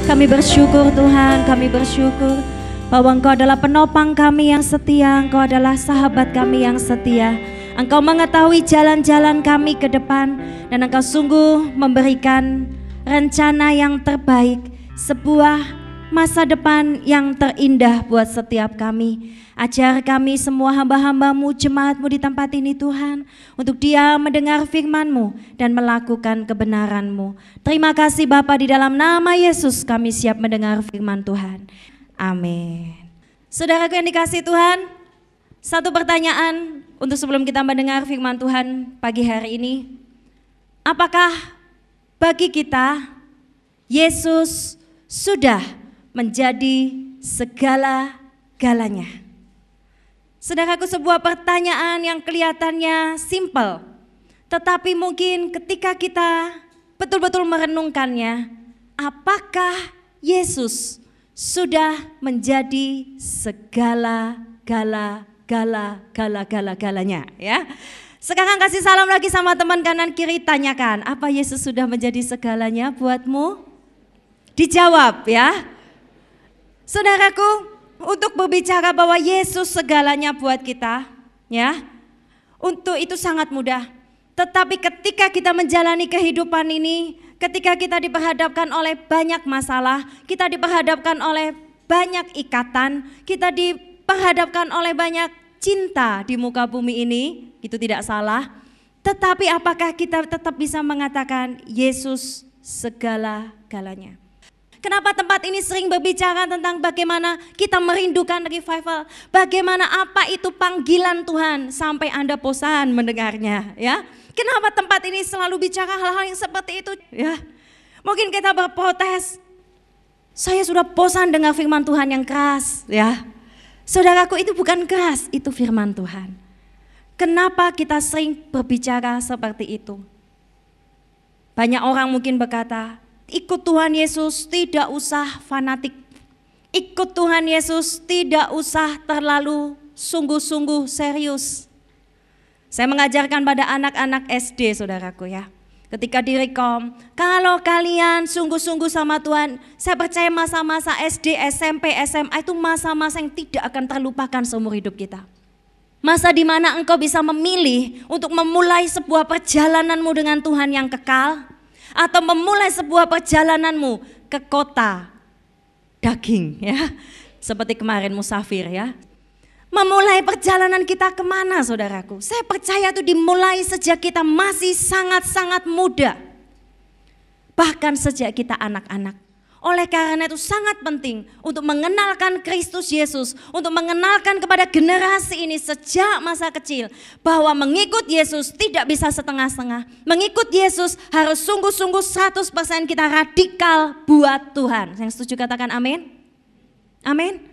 Kami bersyukur Tuhan, kami bersyukur bahwa Engkau adalah penopang kami yang setia, Engkau adalah sahabat kami yang setia. Engkau mengetahui jalan-jalan kami ke depan dan Engkau sungguh memberikan rencana yang terbaik, sebuah masa depan yang terindah buat setiap kami. Ajar kami semua hamba-hambamu, jemaatmu di tempat ini Tuhan, untuk dia mendengar firman-Mu dan melakukan kebenaran-Mu. Terima kasih Bapa, di dalam nama Yesus kami siap mendengar firman Tuhan. Amin. Saudaraku yang dikasihi Tuhan, satu pertanyaan untuk sebelum kita mendengar firman Tuhan pagi hari ini. Apakah bagi kita Yesus sudah menjadi segala-galanya? Saudaraku, sebuah pertanyaan yang kelihatannya simpel, tetapi mungkin ketika kita betul-betul merenungkannya, apakah Yesus sudah menjadi segala-galanya ya? Sekarang kasih salam lagi sama teman kanan kiri, tanyakan, apa Yesus sudah menjadi segalanya buatmu? Dijawab ya. Saudaraku, untuk berbicara bahwa Yesus segalanya buat kita, ya, untuk itu sangat mudah. Tetapi ketika kita menjalani kehidupan ini, ketika kita diperhadapkan oleh banyak masalah, kita diperhadapkan oleh banyak ikatan, kita diperhadapkan oleh banyak cinta di muka bumi ini, itu tidak salah. Tetapi apakah kita tetap bisa mengatakan Yesus segala-galanya? Kenapa tempat ini sering berbicara tentang bagaimana kita merindukan revival, bagaimana apa itu panggilan Tuhan sampai Anda bosan mendengarnya, ya? Kenapa tempat ini selalu bicara hal-hal yang seperti itu, ya? Mungkin kita berprotes, saya sudah bosan dengar firman Tuhan yang keras, ya. Saudaraku, itu bukan keras, itu firman Tuhan. Kenapa kita sering berbicara seperti itu? Banyak orang mungkin berkata, ikut Tuhan Yesus tidak usah fanatik. Ikut Tuhan Yesus tidak usah terlalu sungguh-sungguh serius. Saya mengajarkan pada anak-anak SD, saudaraku ya. Ketika di Rekom, kalau kalian sungguh-sungguh sama Tuhan, saya percaya masa-masa SD, SMP, SMA itu masa-masa yang tidak akan terlupakan seumur hidup kita. Masa di mana engkau bisa memilih untuk memulai sebuah perjalananmu dengan Tuhan yang kekal, atau memulai sebuah perjalananmu ke kota daging ya, seperti kemarin musafir ya. Memulai perjalanan kita kemana saudaraku? Saya percaya itu dimulai sejak kita masih sangat-sangat muda, bahkan sejak kita anak-anak. Oleh karena itu sangat penting untuk mengenalkan Kristus Yesus, untuk mengenalkan kepada generasi ini sejak masa kecil bahwa mengikut Yesus tidak bisa setengah-setengah. Mengikut Yesus harus sungguh-sungguh 100% kita radikal buat Tuhan. Yang setuju katakan amin? Amin.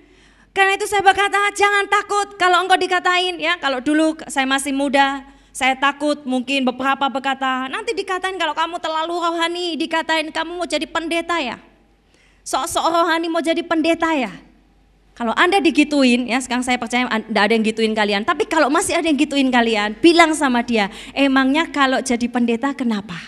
Karena itu saya berkata jangan takut kalau engkau dikatain ya. Kalau dulu saya masih muda, saya takut, mungkin beberapa berkata nanti dikatain kalau kamu terlalu rohani, dikatain kamu mau jadi pendeta ya. Sok-sok rohani mau jadi pendeta ya. Kalau Anda digituin ya, sekarang saya percaya tidak ada yang gituin kalian. Tapi kalau masih ada yang gituin kalian, bilang sama dia, emangnya kalau jadi pendeta kenapa?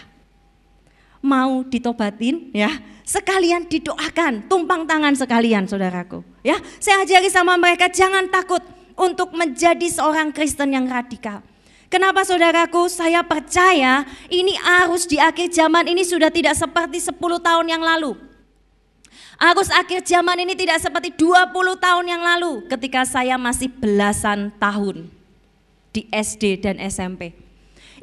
Mau ditobatin ya, sekalian didoakan, tumpang tangan sekalian saudaraku. Ya, saya ajari sama mereka jangan takut untuk menjadi seorang Kristen yang radikal. Kenapa saudaraku? Saya percaya ini arus di akhir zaman ini sudah tidak seperti 10 tahun yang lalu. Arus akhir zaman ini tidak seperti 20 tahun yang lalu ketika saya masih belasan tahun di SD dan SMP.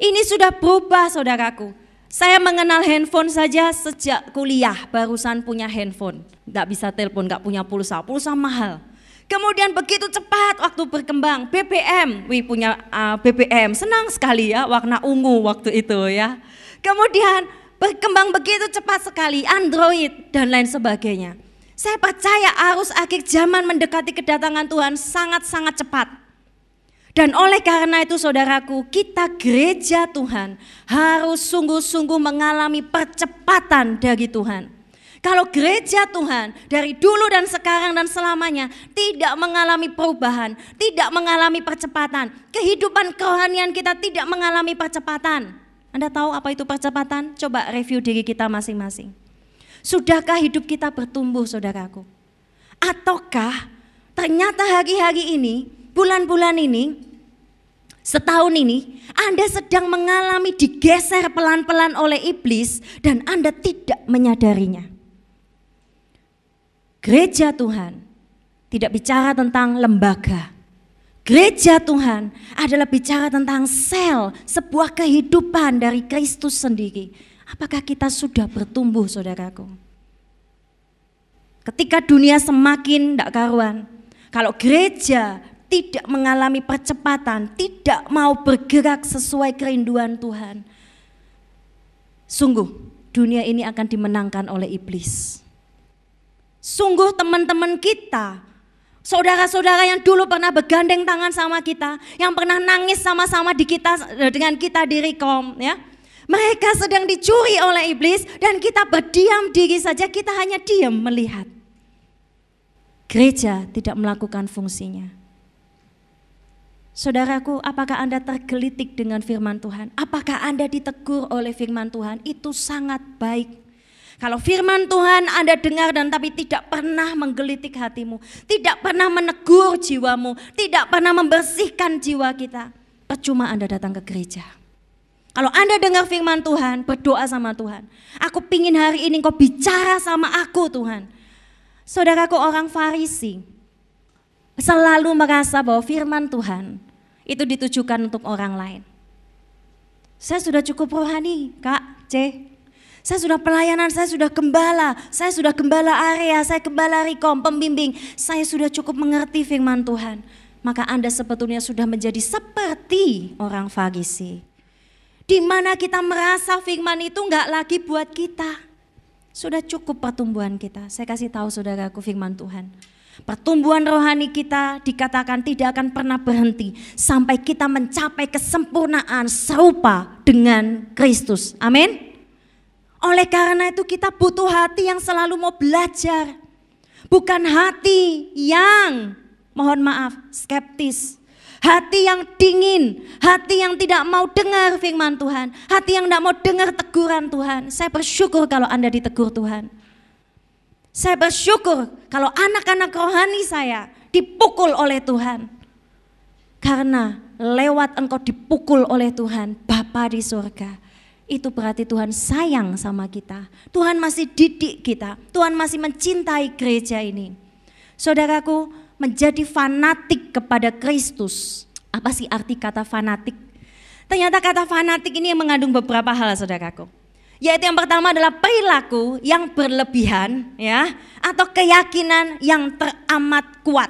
Ini sudah berubah saudaraku. Saya mengenal handphone saja sejak kuliah, barusan punya handphone. Gak bisa telepon, gak punya pulsa, pulsa mahal. Kemudian begitu cepat waktu berkembang, BBM, punya BBM, senang sekali ya, warna ungu waktu itu ya. Kemudian berkembang begitu cepat sekali, Android dan lain sebagainya. Saya percaya arus akhir zaman mendekati kedatangan Tuhan sangat-sangat cepat. Dan oleh karena itu saudaraku, kita gereja Tuhan harus sungguh-sungguh mengalami percepatan dari Tuhan. Kalau gereja Tuhan dari dulu dan sekarang dan selamanya tidak mengalami perubahan, tidak mengalami percepatan, kehidupan kerohanian kita tidak mengalami percepatan. Anda tahu apa itu percepatan? Coba review diri kita masing-masing. Sudahkah hidup kita bertumbuh, saudaraku? Ataukah ternyata hari-hari ini, bulan-bulan ini, setahun ini, Anda sedang mengalami digeser pelan-pelan oleh iblis dan Anda tidak menyadarinya. Gereja Tuhan tidak bicara tentang lembaga. Gereja Tuhan adalah bicara tentang sel, sebuah kehidupan dari Kristus sendiri. Apakah kita sudah bertumbuh, saudaraku? Ketika dunia semakin tidak karuan, kalau gereja tidak mengalami percepatan, tidak mau bergerak sesuai kerinduan Tuhan, sungguh dunia ini akan dimenangkan oleh iblis. Sungguh teman-teman kita, saudara-saudara yang dulu pernah bergandeng tangan sama kita, yang pernah nangis sama-sama dengan kita di Rekom, ya, mereka sedang dicuri oleh iblis dan kita berdiam diri saja, kita hanya diam melihat. Gereja tidak melakukan fungsinya. Saudaraku, apakah Anda tergelitik dengan firman Tuhan? Apakah Anda ditegur oleh firman Tuhan? Itu sangat baik. Kalau firman Tuhan Anda dengar dan tapi tidak pernah menggelitik hatimu, tidak pernah menegur jiwamu, tidak pernah membersihkan jiwa kita, percuma Anda datang ke gereja. Kalau Anda dengar firman Tuhan, berdoa sama Tuhan. Aku pingin hari ini Kau bicara sama aku, Tuhan. Saudaraku, orang Farisi selalu merasa bahwa firman Tuhan itu ditujukan untuk orang lain. Saya sudah cukup rohani, Kak, C. Saya sudah pelayanan, saya sudah gembala area, saya gembala Rekom, pembimbing. Saya sudah cukup mengerti firman Tuhan. Maka Anda sebetulnya sudah menjadi seperti orang Farisi, di mana kita merasa firman itu enggak lagi buat kita. Sudah cukup pertumbuhan kita. Saya kasih tahu saudaraku firman Tuhan. Pertumbuhan rohani kita dikatakan tidak akan pernah berhenti sampai kita mencapai kesempurnaan serupa dengan Kristus. Amin. Oleh karena itu kita butuh hati yang selalu mau belajar. Bukan hati yang, mohon maaf, skeptis. Hati yang dingin, hati yang tidak mau dengar firman Tuhan, hati yang tidak mau dengar teguran Tuhan. Saya bersyukur kalau Anda ditegur Tuhan. Saya bersyukur kalau anak-anak rohani saya dipukul oleh Tuhan. Karena lewat engkau dipukul oleh Tuhan, Bapa di surga, itu berarti Tuhan sayang sama kita. Tuhan masih didik kita, Tuhan masih mencintai gereja ini. Saudaraku, menjadi fanatik kepada Kristus. Apa sih arti kata fanatik? Ternyata kata fanatik ini mengandung beberapa hal, saudaraku. Yaitu yang pertama adalah perilaku yang berlebihan, ya, atau keyakinan yang teramat kuat.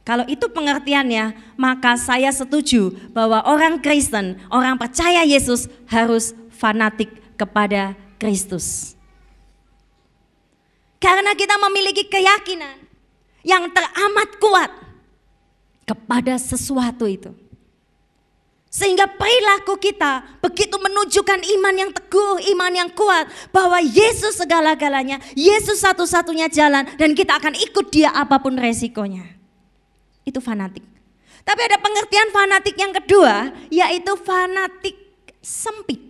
Kalau itu pengertiannya, maka saya setuju bahwa orang Kristen, orang percaya Yesus harus fanatik kepada Kristus. Karena kita memiliki keyakinan yang teramat kuat kepada sesuatu itu. Sehingga perilaku kita begitu menunjukkan iman yang teguh, iman yang kuat, bahwa Yesus segala-galanya, Yesus satu-satunya jalan, dan kita akan ikut Dia apapun resikonya. Itu fanatik. Tapi ada pengertian fanatik yang kedua, yaitu fanatik sempit.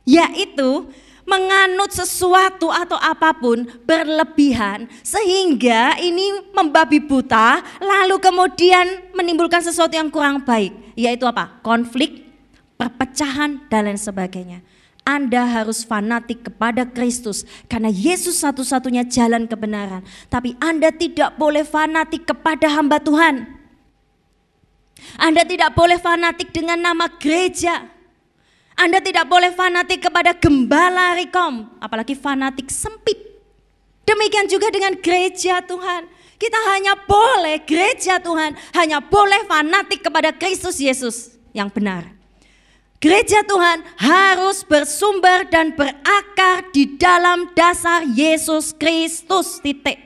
Yaitu menganut sesuatu atau apapun berlebihan sehingga ini membabi buta, lalu kemudian menimbulkan sesuatu yang kurang baik, yaitu apa? Konflik, perpecahan dan lain sebagainya. Anda harus fanatik kepada Kristus karena Yesus satu-satunya jalan kebenaran. Tapi Anda tidak boleh fanatik kepada hamba Tuhan. Anda tidak boleh fanatik dengan nama gereja. Anda tidak boleh fanatik kepada gembala Rekom, apalagi fanatik sempit. Demikian juga dengan gereja Tuhan. Kita hanya boleh, gereja Tuhan hanya boleh fanatik kepada Kristus Yesus yang benar. Gereja Tuhan harus bersumber dan berakar di dalam dasar Yesus Kristus, titik.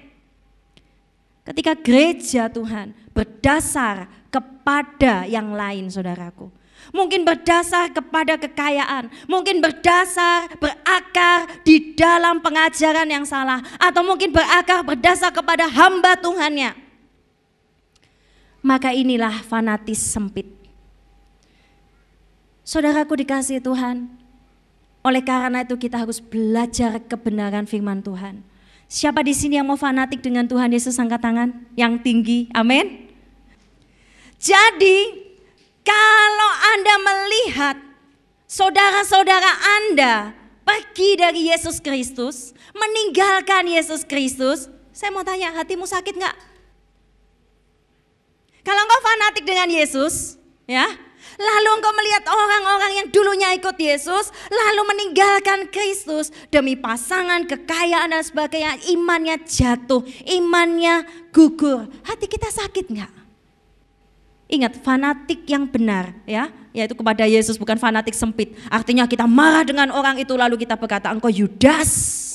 Ketika gereja Tuhan berdasar kepada yang lain, saudaraku, mungkin berdasar kepada kekayaan, mungkin berakar di dalam pengajaran yang salah, atau mungkin berdasar kepada hamba Tuhannya, maka inilah fanatis sempit. Saudaraku dikasihi Tuhan, Oleh karena itu kita harus belajar kebenaran firman Tuhan. Siapa di sini yang mau fanatik dengan Tuhan Yesus, angkat tangan yang tinggi, amin. Jadi kalau Anda melihat saudara-saudara Anda pergi dari Yesus Kristus, meninggalkan Yesus Kristus, saya mau tanya, hatimu sakit enggak? Kalau engkau fanatik dengan Yesus, ya, lalu engkau melihat orang-orang yang dulunya ikut Yesus, lalu meninggalkan Kristus demi pasangan, kekayaan dan sebagainya, imannya jatuh, imannya gugur, hati kita sakit enggak? Ingat, fanatik yang benar, ya, yaitu kepada Yesus, bukan fanatik sempit. Artinya kita marah dengan orang itu lalu kita berkata, engkau Yudas.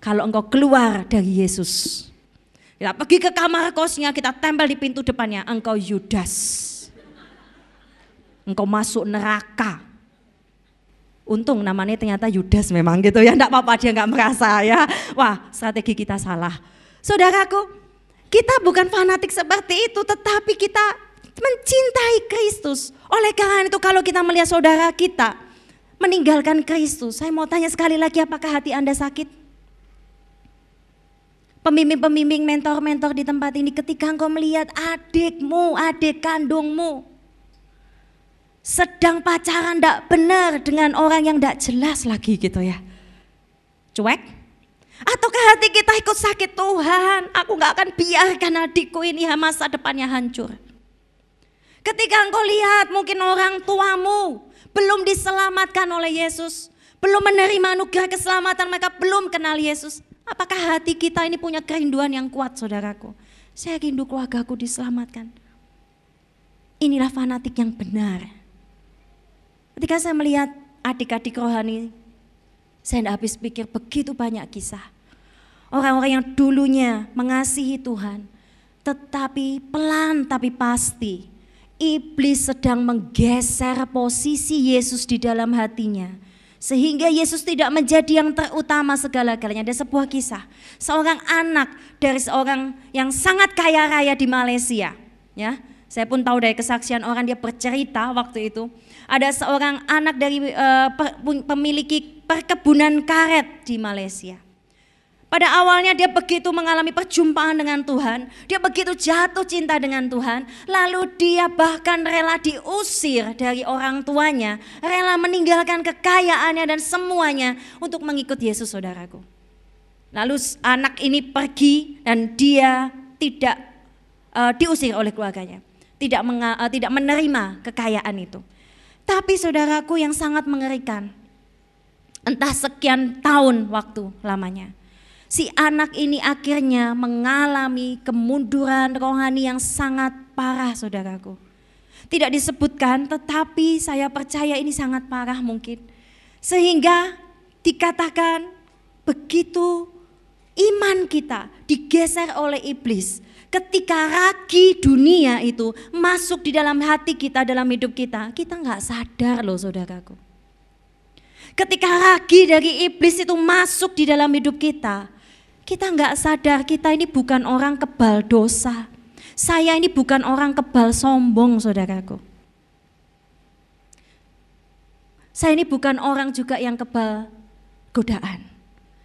Kalau engkau keluar dari Yesus, kita pergi ke kamar kosnya, kita tempel di pintu depannya, engkau Yudas. Engkau masuk neraka. Untung namanya ternyata Yudas memang gitu ya, enggak apa-apa, dia enggak merasa ya. Wah, strategi kita salah. Saudaraku, kita bukan fanatik seperti itu, tetapi kita mencintai Kristus. Oleh karena itu kalau kita melihat saudara kita meninggalkan Kristus, saya mau tanya sekali lagi, apakah hati Anda sakit? Pembimbing-pembimbing, mentor-mentor di tempat ini, ketika engkau melihat adikmu, adik kandungmu sedang pacaran tidak benar dengan orang yang tidak jelas lagi gitu ya, cuek? Ataukah hati kita ikut sakit, Tuhan aku gak akan biarkan adikku ini masa depannya hancur. Ketika engkau lihat mungkin orang tuamu belum diselamatkan oleh Yesus, belum menerima anugerah keselamatan, mereka belum kenal Yesus. Apakah hati kita ini punya kerinduan yang kuat, saudaraku? Saya rindu keluargaku diselamatkan. Inilah fanatik yang benar. Ketika saya melihat adik-adik rohani, saya tidak habis pikir begitu banyak kisah. Orang-orang yang dulunya mengasihi Tuhan, tetapi pelan tapi pasti iblis sedang menggeser posisi Yesus di dalam hatinya, sehingga Yesus tidak menjadi yang terutama segala-galanya. Ada sebuah kisah, seorang anak dari seorang yang sangat kaya raya di Malaysia, ya. Saya pun tahu dari kesaksian orang, dia bercerita waktu itu ada seorang anak dari pemiliki perkebunan karet di Malaysia. Pada awalnya dia begitu mengalami perjumpaan dengan Tuhan, dia begitu jatuh cinta dengan Tuhan, lalu dia bahkan rela diusir dari orang tuanya, rela meninggalkan kekayaannya dan semuanya untuk mengikut Yesus, saudaraku. Lalu anak ini pergi dan dia tidak diusir oleh keluarganya, tidak menerima kekayaan itu. Tapi saudaraku, yang sangat mengerikan, entah sekian tahun waktu lamanya, si anak ini akhirnya mengalami kemunduran rohani yang sangat parah, saudaraku. Tidak disebutkan, tetapi saya percaya ini sangat parah mungkin. Sehingga dikatakan begitu iman kita digeser oleh iblis. Ketika ragi dunia itu masuk di dalam hati kita, dalam hidup kita, kita nggak sadar loh, saudaraku. Ketika ragi dari iblis itu masuk di dalam hidup kita, kita nggak sadar kita ini bukan orang kebal dosa. Saya ini bukan orang kebal sombong, saudaraku. Saya ini bukan orang juga yang kebal godaan.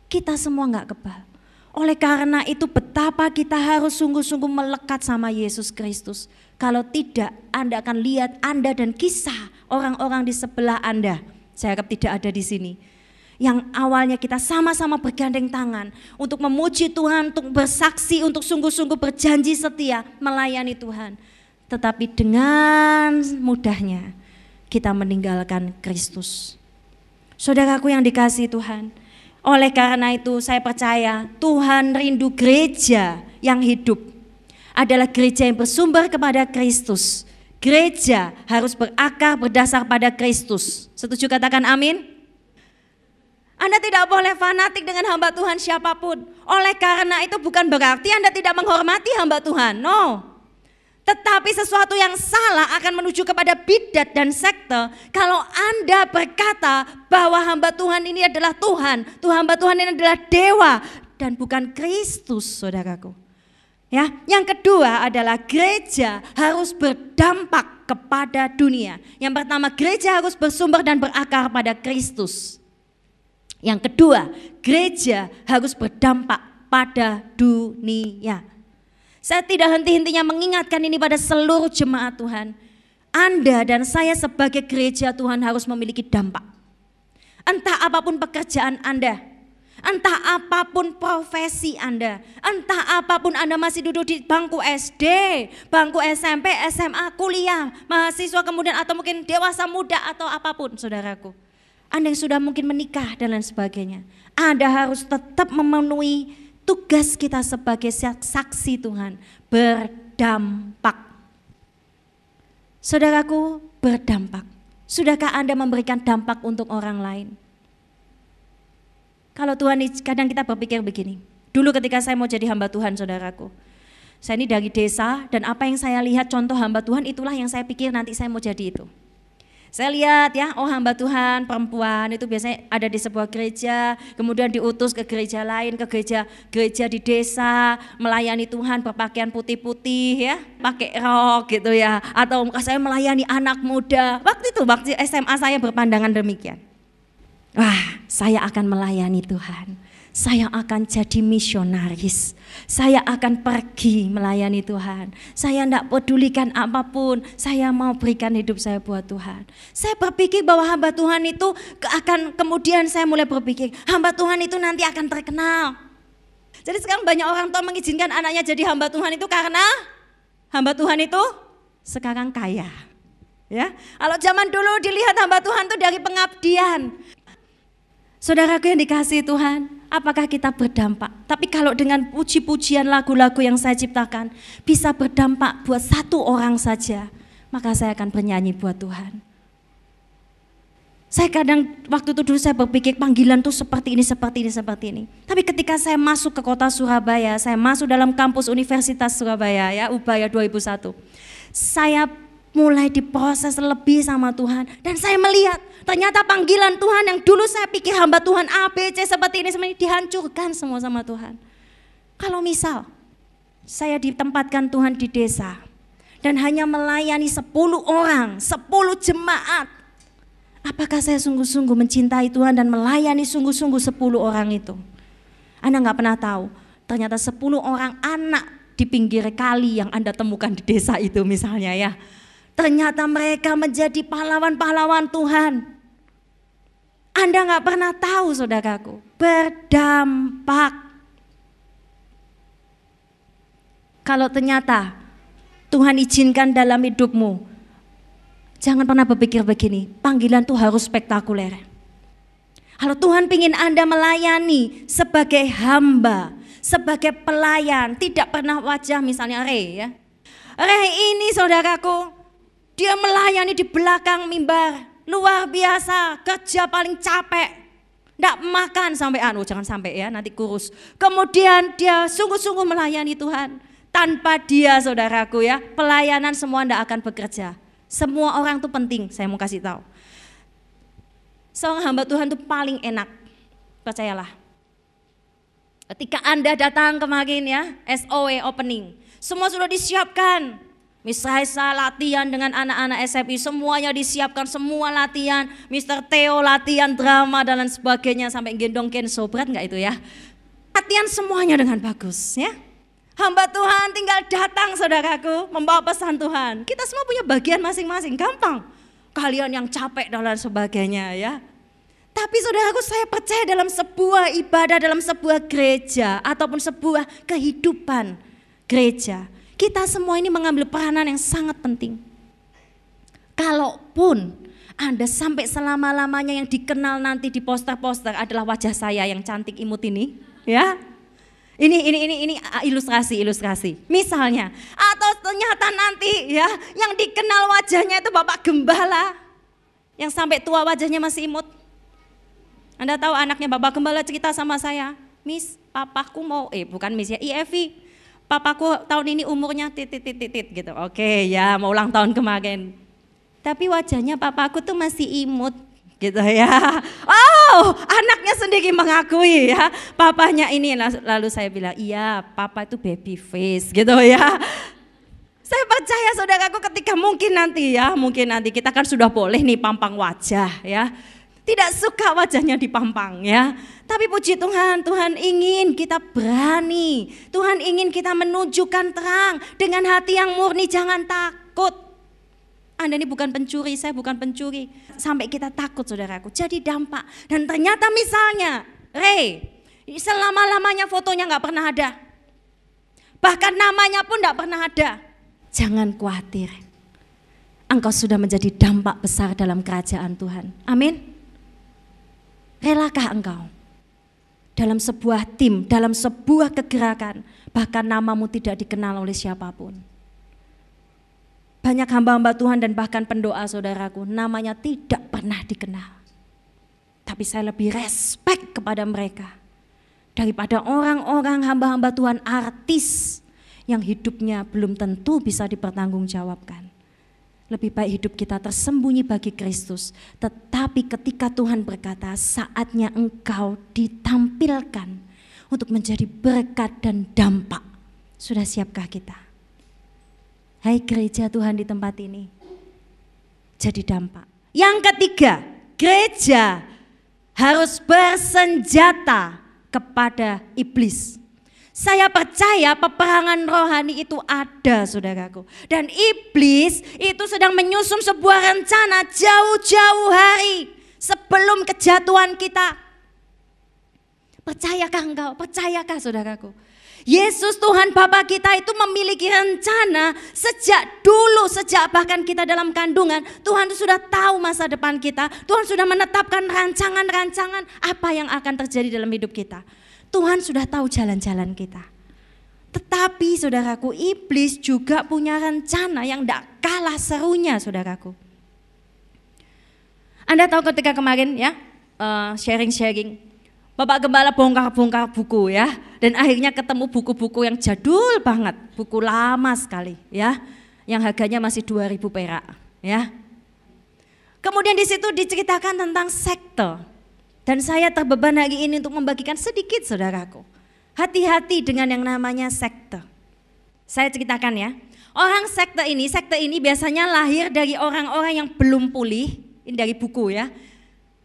Kita semua nggak kebal. Oleh karena itu betapa kita harus sungguh-sungguh melekat sama Yesus Kristus. Kalau tidak, Anda akan lihat Anda dan kisah orang-orang di sebelah Anda. Saya harap tidak ada di sini. Yang awalnya kita sama-sama bergandeng tangan untuk memuji Tuhan, untuk bersaksi, untuk sungguh-sungguh berjanji setia melayani Tuhan. Tetapi dengan mudahnya kita meninggalkan Kristus. Saudaraku yang dikasihi Tuhan, oleh karena itu saya percaya Tuhan rindu gereja yang hidup. Adalah gereja yang bersumber kepada Kristus. Gereja harus berakar berdasar pada Kristus. Setuju, katakan amin. Anda tidak boleh fanatik dengan hamba Tuhan siapapun. Oleh karena itu bukan berarti Anda tidak menghormati hamba Tuhan. No. Tetapi sesuatu yang salah akan menuju kepada bidat dan sekte kalau Anda berkata bahwa hamba Tuhan ini adalah Tuhan, hamba Tuhan ini adalah dewa dan bukan Kristus, saudaraku. Ya, yang kedua adalah gereja harus berdampak kepada dunia. Yang pertama, gereja harus bersumber dan berakar pada Kristus. Yang kedua, gereja harus berdampak pada dunia. Saya tidak henti-hentinya mengingatkan ini pada seluruh jemaat Tuhan. Anda dan saya sebagai gereja Tuhan harus memiliki dampak. Entah apapun pekerjaan Anda, entah apapun profesi Anda, entah apapun Anda masih duduk di bangku SD, bangku SMP, SMA, kuliah, mahasiswa kemudian atau mungkin dewasa muda atau apapun saudaraku. Anda yang sudah mungkin menikah dan lain sebagainya. Anda harus tetap memenuhi tugas kita sebagai saksi Tuhan. Berdampak. Saudaraku, berdampak. Sudahkah Anda memberikan dampak untuk orang lain? Kalau Tuhan, kadang kita berpikir begini. Dulu ketika saya mau jadi hamba Tuhan saudaraku. Saya ini dari desa dan apa yang saya lihat contoh hamba Tuhan itulah yang saya pikir nanti saya mau jadi itu. Saya lihat ya, oh hamba Tuhan perempuan itu biasanya ada di sebuah gereja, kemudian diutus ke gereja lain, ke gereja di desa, melayani Tuhan berpakaian putih-putih ya, pakai rok gitu ya, atau saya melayani anak muda. Waktu SMA saya berpandangan demikian. Wah, saya akan melayani Tuhan. Saya akan jadi misionaris. Saya akan pergi melayani Tuhan. Saya tidak pedulikan apapun. Saya mau berikan hidup saya buat Tuhan. Saya berpikir bahwa hamba Tuhan itu akan, kemudian saya mulai berpikir, hamba Tuhan itu nanti akan terkenal. Jadi sekarang banyak orang tua mengizinkan anaknya jadi hamba Tuhan itu karena hamba Tuhan itu sekarang kaya. Ya, kalau zaman dulu dilihat hamba Tuhan itu dari pengabdian. Saudaraku yang dikasihi Tuhan, apakah kita berdampak? Tapi kalau dengan puji-pujian lagu-lagu yang saya ciptakan bisa berdampak buat satu orang saja, maka saya akan bernyanyi buat Tuhan. Saya kadang waktu itu dulu saya berpikir panggilan tuh seperti ini. Tapi ketika saya masuk ke kota Surabaya, saya masuk dalam kampus Universitas Surabaya ya, Ubaya 2001. Saya mulai diproses lebih sama Tuhan dan saya melihat ternyata panggilan Tuhan yang dulu saya pikir hamba Tuhan A, B, C seperti ini dihancurkan semua sama Tuhan. Kalau misal saya ditempatkan Tuhan di desa dan hanya melayani 10 orang, 10 jemaat, apakah saya sungguh-sungguh mencintai Tuhan dan melayani sungguh-sungguh 10 orang itu? Anda nggak pernah tahu, ternyata 10 orang anak di pinggir kali yang Anda temukan di desa itu misalnya ya, ternyata mereka menjadi pahlawan-pahlawan Tuhan. Anda nggak pernah tahu saudaraku, berdampak. Kalau ternyata Tuhan izinkan dalam hidupmu, jangan pernah berpikir begini, panggilan tuh harus spektakuler. Kalau Tuhan ingin Anda melayani sebagai hamba, sebagai pelayan, tidak pernah wajah misalnya Ray ya. Ray ini saudaraku, dia melayani di belakang mimbar, luar biasa, kerja paling capek, tidak makan sampai jangan sampai ya nanti kurus. Kemudian dia sungguh-sungguh melayani Tuhan. Tanpa dia saudaraku ya, pelayanan semua tidak akan bekerja. Semua orang itu penting, saya mau kasih tahu. Seorang hamba Tuhan itu paling enak, percayalah. Ketika Anda datang kemarin ya, SOW opening, semua sudah disiapkan. Misalnya latihan dengan anak-anak SFI, semuanya disiapkan, semua latihan. Mr. Theo latihan drama dan lain sebagainya sampai gendong Kenzo, berat nggak itu ya? Latihan semuanya dengan bagus ya. Hamba Tuhan tinggal datang saudaraku, membawa pesan Tuhan. Kita semua punya bagian masing-masing, gampang. Kalian yang capek dan lain sebagainya ya. Tapi saudaraku, saya percaya dalam sebuah ibadah, dalam sebuah gereja ataupun sebuah kehidupan gereja, kita semua ini mengambil peranan yang sangat penting. Kalaupun Anda sampai selama-lamanya yang dikenal nanti di poster-poster adalah wajah saya yang cantik imut ini, ya. Ini ilustrasi. Misalnya, atau ternyata nanti ya yang dikenal wajahnya itu Bapak Gembala yang sampai tua wajahnya masih imut. Anda tahu anaknya Bapak Gembala cerita sama saya, Miss, papaku mau, bukan Miss ya, Evi, papaku tahun ini umurnya titit gitu. Oke ya, mau ulang tahun kemarin. Tapi wajahnya papaku tuh masih imut gitu ya. Oh, anaknya sendiri mengakui ya, papanya ini. Lalu saya bilang, iya papa itu baby face gitu ya. Saya percaya saudaraku ketika mungkin nanti kita kan sudah boleh nih pampang wajah ya. tidak suka wajahnya dipampang ya. Tapi puji Tuhan, Tuhan ingin kita berani. Tuhan ingin kita menunjukkan terang dengan hati yang murni, jangan takut. Anda ini bukan pencuri, saya bukan pencuri. Sampai kita takut saudaraku, jadi dampak. Dan ternyata misalnya, selama-lamanya fotonya gak pernah ada. Bahkan namanya pun gak pernah ada. Jangan khawatir. Engkau sudah menjadi dampak besar dalam kerajaan Tuhan. Amin. Relakah engkau dalam sebuah tim, dalam sebuah kegerakan, bahkan namamu tidak dikenal oleh siapapun? Banyak hamba-hamba Tuhan dan bahkan pendoa saudaraku, namanya tidak pernah dikenal. Tapi saya lebih respect kepada mereka daripada orang-orang hamba-hamba Tuhan artis yang hidupnya belum tentu bisa dipertanggungjawabkan. Lebih baik hidup kita tersembunyi bagi Kristus. Tetapi ketika Tuhan berkata, saatnya engkau ditampilkan untuk menjadi berkat dan dampak. Sudah siapkah kita? Hai gereja Tuhan di tempat ini, jadi dampak. Yang ketiga, gereja harus bersenjata kepada iblis. Saya percaya peperangan rohani itu ada saudaraku. Dan iblis itu sedang menyusun sebuah rencana jauh-jauh hari sebelum kejatuhan kita. Percayakah engkau? Percayakah saudaraku? Yesus Tuhan Bapa kita itu memiliki rencana sejak dulu, sejak bahkan kita dalam kandungan. Tuhan itu sudah tahu masa depan kita. Tuhan sudah menetapkan rancangan-rancangan apa yang akan terjadi dalam hidup kita. Tuhan sudah tahu jalan-jalan kita. Tetapi saudaraku, iblis juga punya rencana yang tidak kalah serunya saudaraku. Anda tahu ketika kemarin ya sharing-sharing, Bapak Gembala bongkar-bongkar buku ya. Dan akhirnya ketemu buku-buku yang jadul banget, buku lama sekali ya. Yang harganya masih 2.000 perak ya. Kemudian di situ diceritakan tentang sekte. Dan saya terbeban hari ini untuk membagikan sedikit saudaraku. Hati-hati dengan yang namanya sekte. Saya ceritakan ya. Sekte ini biasanya lahir dari orang-orang yang belum pulih. Ini dari buku ya.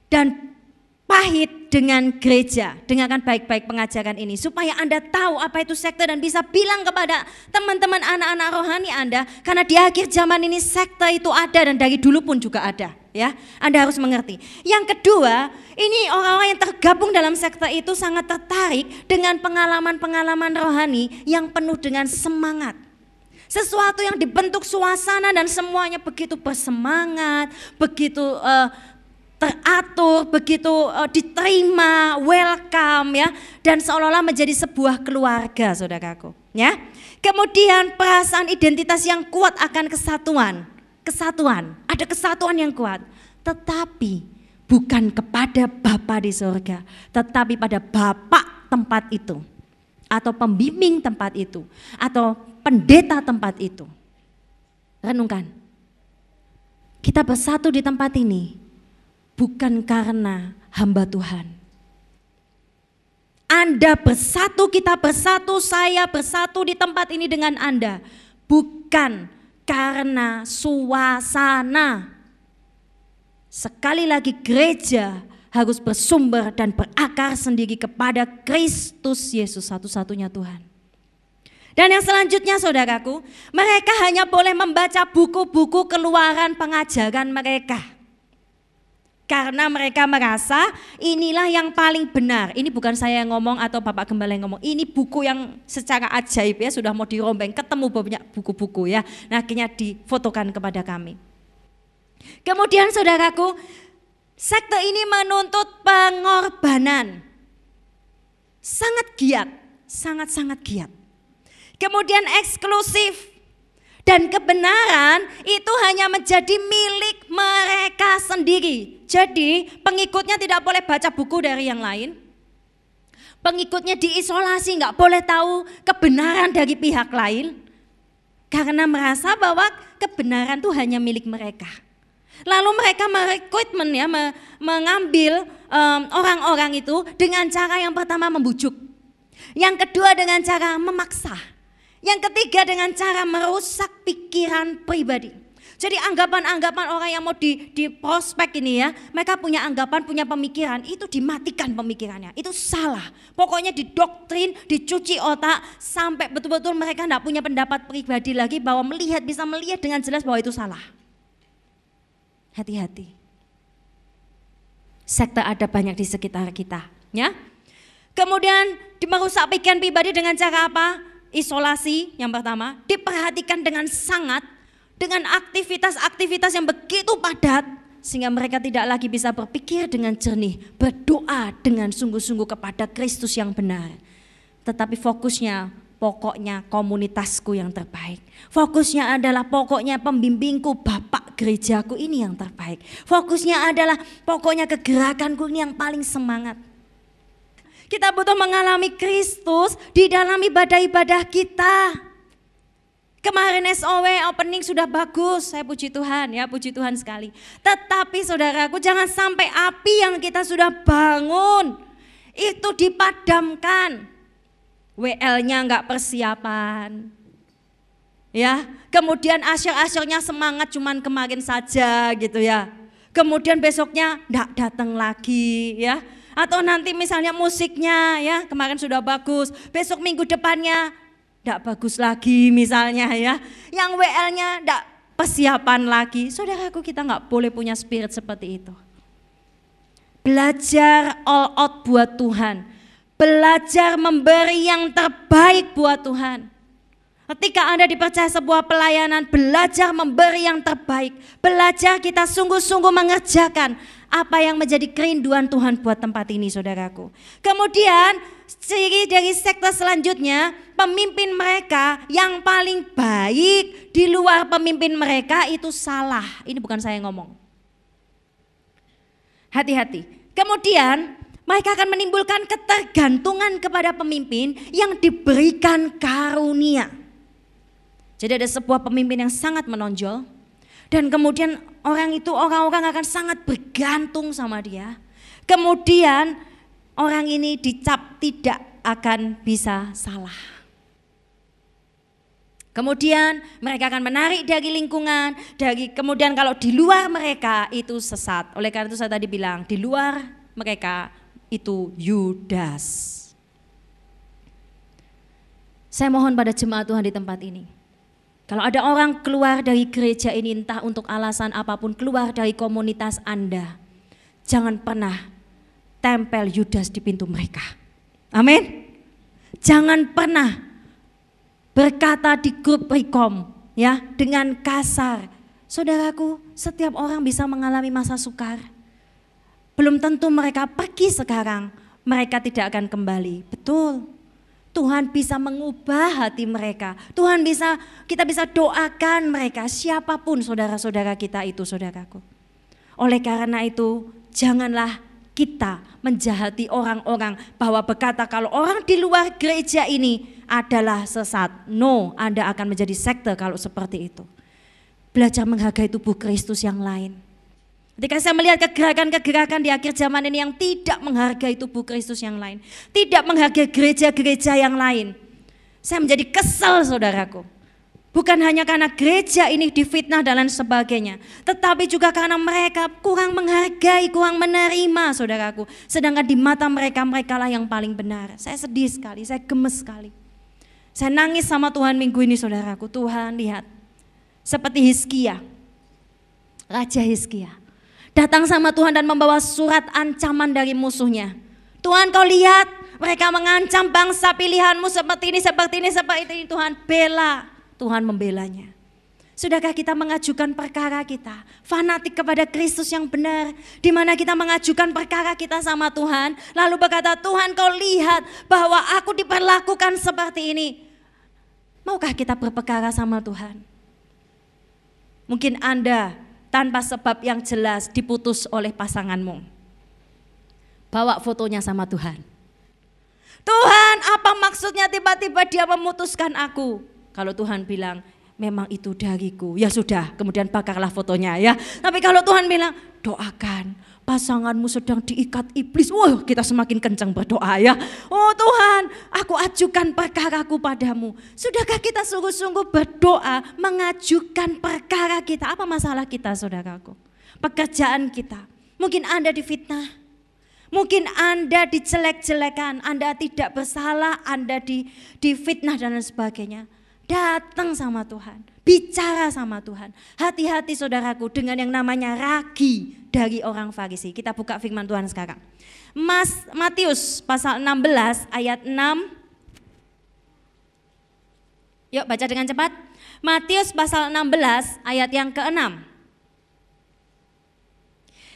Dan pahit dengan gereja. Dengarkan baik-baik pengajaran ini. Supaya Anda tahu apa itu sekte dan bisa bilang kepada teman-teman anak-anak rohani Anda. Karena di akhir zaman ini sekte itu ada dan dari dulu pun juga ada. Ya, Anda harus mengerti. Yang kedua, ini orang-orang yang tergabung dalam sekte itu sangat tertarik dengan pengalaman-pengalaman rohani yang penuh dengan semangat. Sesuatu yang dibentuk suasana dan semuanya begitu bersemangat, begitu teratur, begitu diterima, welcome ya, dan seolah-olah menjadi sebuah keluarga, saudaraku. Ya, kemudian perasaan identitas yang kuat akan kesatuan, ada kesatuan yang kuat, tetapi bukan kepada Bapa di surga, tetapi pada Bapa tempat itu, atau pembimbing tempat itu, atau pendeta tempat itu. Renungkan, kita bersatu di tempat ini bukan karena hamba Tuhan. Anda bersatu, kita bersatu, saya bersatu di tempat ini dengan Anda, bukan karena suasana. Sekali lagi, gereja harus bersumber dan berakar sendiri kepada Kristus Yesus, satu-satunya Tuhan. Dan yang selanjutnya saudaraku, mereka hanya boleh membaca buku-buku keluaran pengajaran mereka. Karena mereka merasa inilah yang paling benar. Ini bukan saya yang ngomong atau Bapak Gembala yang ngomong. Ini buku yang secara ajaib ya, sudah mau dirombeng, ketemu banyak buku-buku ya. Nah, akhirnya difotokan kepada kami. Kemudian saudaraku, sekte ini menuntut pengorbanan. Sangat giat, sangat-sangat giat. Kemudian eksklusif. Dan kebenaran itu hanya menjadi milik mereka sendiri. Jadi pengikutnya tidak boleh baca buku dari yang lain. Pengikutnya diisolasi, nggak boleh tahu kebenaran dari pihak lain. Karena merasa bahwa kebenaran itu hanya milik mereka. Lalu mereka merekrutmen ya, mengambil orang-orang itu dengan cara yang pertama membujuk. Yang kedua dengan cara memaksa. Yang ketiga dengan cara merusak pikiran pribadi. Jadi anggapan-anggapan orang yang mau di prospek ini ya, mereka punya anggapan, punya pemikiran, itu dimatikan pemikirannya, itu salah. Pokoknya didoktrin, dicuci otak, sampai betul-betul mereka tidak punya pendapat pribadi lagi bahwa bisa melihat dengan jelas bahwa itu salah. Hati-hati. Sekte ada banyak di sekitar kita, ya. Kemudian merusak pikiran pribadi dengan cara apa? Isolasi yang pertama, diperhatikan dengan sangat, dengan aktivitas-aktivitas yang begitu padat, sehingga mereka tidak lagi bisa berpikir dengan jernih, berdoa dengan sungguh-sungguh kepada Kristus yang benar. Tetapi fokusnya, pokoknya komunitasku yang terbaik. Fokusnya adalah pokoknya pembimbingku, bapak gerejaku ini yang terbaik. Fokusnya adalah pokoknya kegerakanku ini yang paling semangat. Kita butuh mengalami Kristus di dalam ibadah-ibadah kita. Kemarin SOW opening sudah bagus, saya puji Tuhan ya, puji Tuhan sekali. Tetapi saudaraku, jangan sampai api yang kita sudah bangun itu dipadamkan. WL-nya enggak persiapan. Ya, kemudian asyik-asyiknya semangat cuman kemarin saja gitu ya. Kemudian besoknya enggak datang lagi ya. Atau nanti misalnya musiknya ya, kemarin sudah bagus, besok minggu depannya tidak bagus lagi misalnya ya, yang WL-nya tidak persiapan lagi. Saudaraku, kita nggak boleh punya spirit seperti itu. Belajar all out buat Tuhan, belajar memberi yang terbaik buat Tuhan. Ketika Anda dipercaya sebuah pelayanan, belajar memberi yang terbaik, belajar kita sungguh-sungguh mengerjakan apa yang menjadi kerinduan Tuhan buat tempat ini, saudaraku. Kemudian ciri dari sekte selanjutnya, pemimpin mereka yang paling baik di luar pemimpin mereka itu salah. Ini bukan saya ngomong. Hati-hati. Kemudian mereka akan menimbulkan ketergantungan kepada pemimpin yang diberikan karunia. Jadi ada sebuah pemimpin yang sangat menonjol, dan kemudian orang-orang akan sangat bergantung sama dia. Kemudian orang ini dicap tidak akan bisa salah. Kemudian mereka akan menarik dari lingkungan, kemudian kalau di luar mereka itu sesat. Oleh karena itu saya tadi bilang, di luar mereka itu Yudas. Saya mohon pada jemaat Tuhan di tempat ini, kalau ada orang keluar dari gereja ini entah untuk alasan apapun, keluar dari komunitas Anda, jangan pernah tempel Yudas di pintu mereka. Amin. Jangan pernah berkata di grup Rekom ya dengan kasar. Saudaraku, setiap orang bisa mengalami masa sukar. Belum tentu mereka pergi sekarang, mereka tidak akan kembali. Betul. Tuhan bisa mengubah hati mereka. Kita bisa doakan mereka, siapapun saudara-saudara kita itu, saudaraku. Oleh karena itu, janganlah kita menjahati orang-orang bahwa berkata kalau orang di luar gereja ini adalah sesat. No, Anda akan menjadi sekte kalau seperti itu. Belajar menghargai tubuh Kristus yang lain. Ketika saya melihat kegerakan-kegerakan di akhir zaman ini yang tidak menghargai tubuh Kristus yang lain, tidak menghargai gereja-gereja yang lain, saya menjadi kesal, saudaraku. Bukan hanya karena gereja ini difitnah dan lain sebagainya, tetapi juga karena mereka kurang menghargai, kurang menerima, saudaraku. Sedangkan di mata mereka, mereka lah yang paling benar. Saya sedih sekali, saya gemes sekali. Saya nangis sama Tuhan minggu ini, saudaraku. Tuhan, lihat, seperti Hizkia, Raja Hizkia datang sama Tuhan dan membawa surat ancaman dari musuhnya. Tuhan, kau lihat mereka mengancam bangsa pilihanmu seperti ini, seperti ini, seperti ini. Tuhan bela, Tuhan membelanya. Sudahkah kita mengajukan perkara kita fanatik kepada Kristus yang benar, di mana kita mengajukan perkara kita sama Tuhan, lalu berkata, Tuhan kau lihat bahwa aku diperlakukan seperti ini. Maukah kita berperkara sama Tuhan? Mungkin Anda tanpa sebab yang jelas diputus oleh pasanganmu. Bawa fotonya sama Tuhan. Tuhan, apa maksudnya tiba-tiba dia memutuskan aku? Kalau Tuhan bilang, memang itu dariku, ya sudah, kemudian bakarlah fotonya ya. Tapi kalau Tuhan bilang, doakan, pasanganmu sedang diikat iblis, wah kita semakin kencang berdoa ya. Oh Tuhan, aku ajukan perkaraku padamu. Sudahkah kita sungguh-sungguh berdoa mengajukan perkara kita? Apa masalah kita saudaraku? Pekerjaan kita. Mungkin Anda difitnah, mungkin Anda dijelek-jelekan, Anda tidak bersalah, Anda difitnah dan lain sebagainya. Datang sama Tuhan, bicara sama Tuhan. Hati-hati saudaraku dengan yang namanya ragi dari orang Farisi. Kita buka firman Tuhan sekarang. Matius pasal 16 ayat 6. Yuk baca dengan cepat. Matius pasal 16 ayat yang ke-6.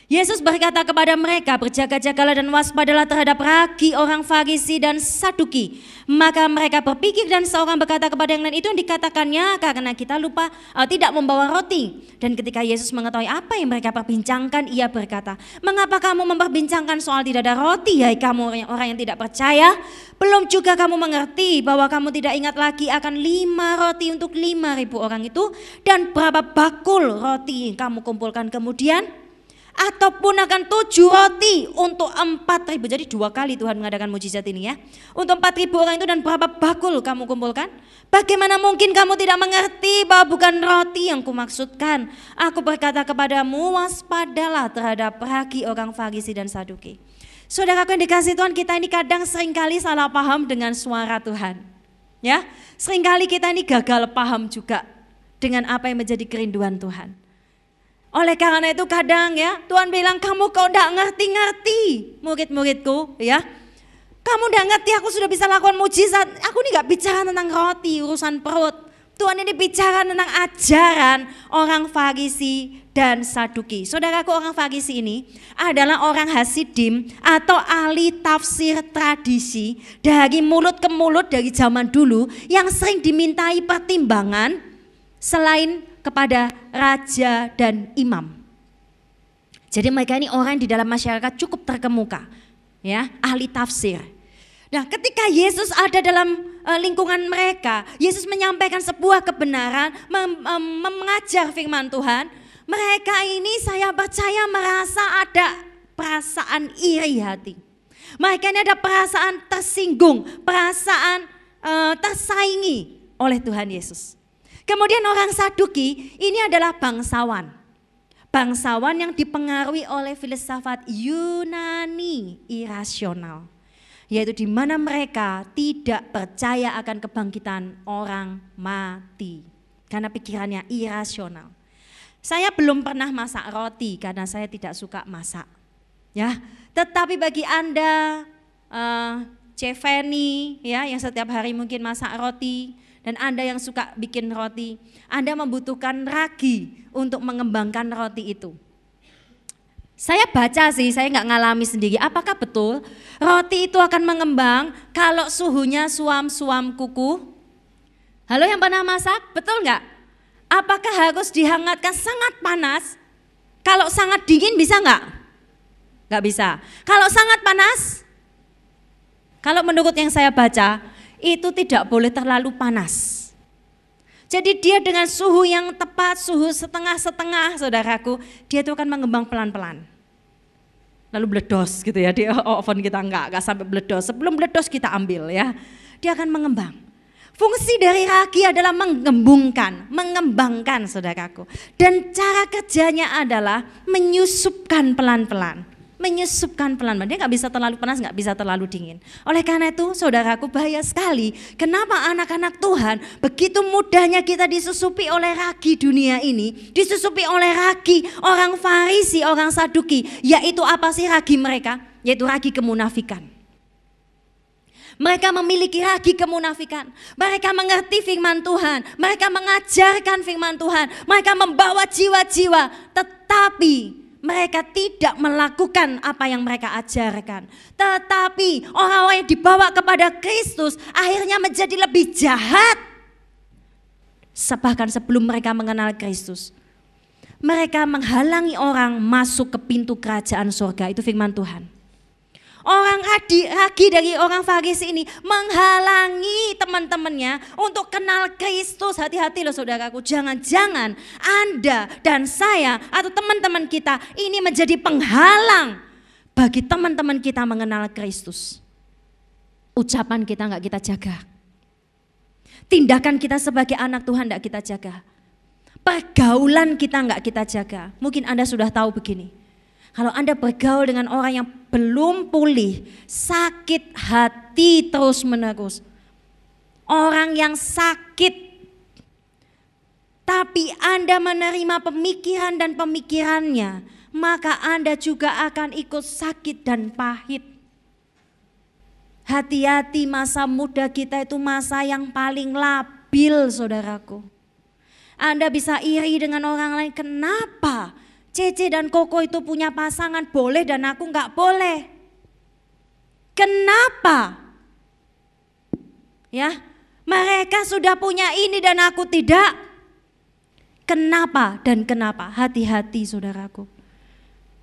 Yesus berkata kepada mereka, berjaga-jagalah dan waspadalah terhadap ragi orang Farisi dan Saduki. Maka mereka berpikir dan seorang berkata kepada yang lain, itu yang dikatakannya karena kita lupa tidak membawa roti. Dan ketika Yesus mengetahui apa yang mereka perbincangkan, ia berkata, mengapa kamu memperbincangkan soal tidak ada roti, hai kamu orang yang tidak percaya? Belum juga kamu mengerti bahwa kamu tidak ingat lagi akan 5 roti untuk 5.000 orang itu, dan berapa bakul roti kamu kumpulkan kemudian? Ataupun akan 7 roti untuk 4.000. Jadi 2 kali Tuhan mengadakan mujizat ini ya. Untuk 4.000 orang itu dan berapa bakul kamu kumpulkan? Bagaimana mungkin kamu tidak mengerti bahwa bukan roti yang kumaksudkan? Aku berkata kepadamu, waspadalah terhadap ragi orang Farisi dan Saduki. Saudaraku yang dikasih Tuhan, kita ini kadang seringkali salah paham dengan suara Tuhan. Ya, seringkali kita ini gagal paham juga dengan apa yang menjadi kerinduan Tuhan. Oleh karena itu kadang ya Tuhan bilang, kamu kok enggak ngerti-ngerti murid-muridku ya. Kamu enggak ngerti, aku sudah bisa lakukan mujizat. Aku ini enggak bicara tentang roti, urusan perut. Tuhan ini bicara tentang ajaran orang Farisi dan Saduki. Saudaraku, orang Farisi ini adalah orang Hasidim atau ahli tafsir tradisi dari mulut ke mulut dari zaman dulu yang sering dimintai pertimbangan selain kepada raja dan imam. Jadi mereka ini orang di dalam masyarakat cukup terkemuka, ya, ahli tafsir. Nah, ketika Yesus ada dalam lingkungan mereka, Yesus menyampaikan sebuah kebenaran, mengajar firman Tuhan. Mereka ini saya percaya merasa ada perasaan iri hati. Mereka ini ada perasaan tersinggung, perasaan tersaingi oleh Tuhan Yesus. Kemudian orang Saduki ini adalah bangsawan. Bangsawan yang dipengaruhi oleh filsafat Yunani irasional. Yaitu di mana mereka tidak percaya akan kebangkitan orang mati. Karena pikirannya irasional. Saya belum pernah masak roti karena saya tidak suka masak. Ya, tetapi bagi Anda, Ceveni ya, yang setiap hari mungkin masak roti, dan Anda yang suka bikin roti, Anda membutuhkan ragi untuk mengembangkan roti itu. Saya baca sih, saya nggak ngalami sendiri. Apakah betul roti itu akan mengembang kalau suhunya suam-suam kuku? Halo yang pernah masak, betul nggak? Apakah harus dihangatkan sangat panas? Kalau sangat dingin bisa nggak? Nggak bisa. Kalau sangat panas? Kalau menurut yang saya baca, itu tidak boleh terlalu panas. Jadi dia dengan suhu yang tepat, suhu setengah-setengah saudaraku, dia itu akan mengembang pelan-pelan. Lalu bledos gitu ya, di oven kita enggak sampai bledos. Sebelum bledos kita ambil ya, dia akan mengembang. Fungsi dari ragi adalah mengembangkan saudaraku. Dan cara kerjanya adalah menyusupkan pelan-pelan. Menyusupkan pelan-pelan, dia nggak bisa terlalu panas, nggak bisa terlalu dingin. Oleh karena itu saudaraku, bahaya sekali kenapa anak-anak Tuhan begitu mudahnya kita disusupi oleh ragi dunia ini, disusupi oleh ragi orang Farisi, orang Saduki. Yaitu apa sih ragi mereka? Yaitu ragi kemunafikan. Mereka memiliki ragi kemunafikan. Mereka mengerti firman Tuhan, mereka mengajarkan firman Tuhan, mereka membawa jiwa-jiwa, tetapi mereka tidak melakukan apa yang mereka ajarkan. Tetapi orang-orang yang dibawa kepada Kristus akhirnya menjadi lebih jahat. Bahkan sebelum mereka mengenal Kristus, mereka menghalangi orang masuk ke pintu kerajaan surga. Itu firman Tuhan. Orang ragi dari orang Farisi ini menghalangi teman teman-temannya untuk kenal Kristus. Hati-hati loh saudaraku, jangan-jangan Anda dan saya atau teman-teman kita ini menjadi penghalang bagi teman-teman kita mengenal Kristus. Ucapan kita enggak kita jaga. Tindakan kita sebagai anak Tuhan enggak kita jaga. Pergaulan kita enggak kita jaga. Mungkin Anda sudah tahu begini. Kalau Anda bergaul dengan orang yang belum pulih, sakit hati terus menerus. Orang yang sakit, tapi Anda menerima pemikiran dan pemikirannya, maka Anda juga akan ikut sakit dan pahit. Hati-hati, masa muda kita itu masa yang paling labil saudaraku. Anda bisa iri dengan orang lain, kenapa Cece dan Koko itu punya pasangan boleh dan aku enggak boleh? Kenapa? Ya, mereka sudah punya ini dan aku tidak. Kenapa dan kenapa? Hati-hati saudaraku.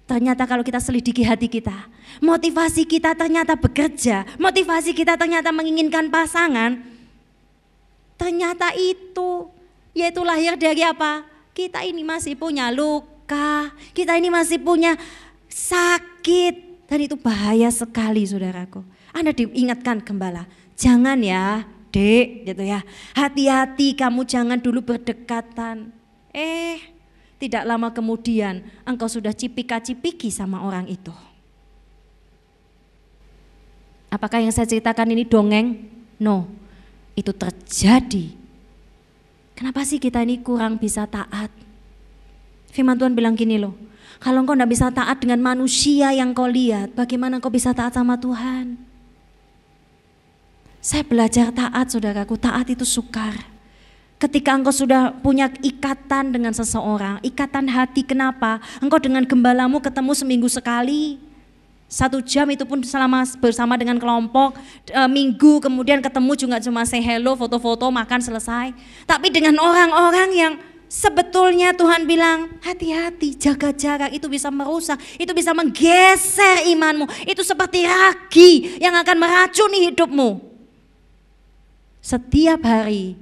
Ternyata kalau kita selidiki hati kita, motivasi kita ternyata bekerja, motivasi kita ternyata menginginkan pasangan, ternyata itu, yaitu lahir dari apa? Kita ini masih punya luka, kita ini masih punya sakit, dan itu bahaya sekali saudaraku. Anda diingatkan gembala, jangan ya dek gitu ya, hati-hati kamu jangan dulu berdekatan. Tidak lama kemudian engkau sudah cipika-cipiki sama orang itu. Apakah yang saya ceritakan ini dongeng? No, itu terjadi. Kenapa sih kita ini kurang bisa taat? Firman Tuhan bilang gini loh, kalau engkau tidak bisa taat dengan manusia yang kau lihat, bagaimana engkau bisa taat sama Tuhan? Saya belajar taat saudaraku, taat itu sukar. Ketika engkau sudah punya ikatan dengan seseorang, ikatan hati, kenapa? Engkau dengan gembalamu ketemu seminggu sekali, 1 jam itu pun selama bersama dengan kelompok, minggu kemudian ketemu juga cuma say hello, foto-foto, makan selesai. Tapi dengan orang-orang yang sebetulnya Tuhan bilang hati-hati, jaga jarak, itu bisa merusak, itu bisa menggeser imanmu, itu seperti ragi yang akan meracuni hidupmu. Setiap hari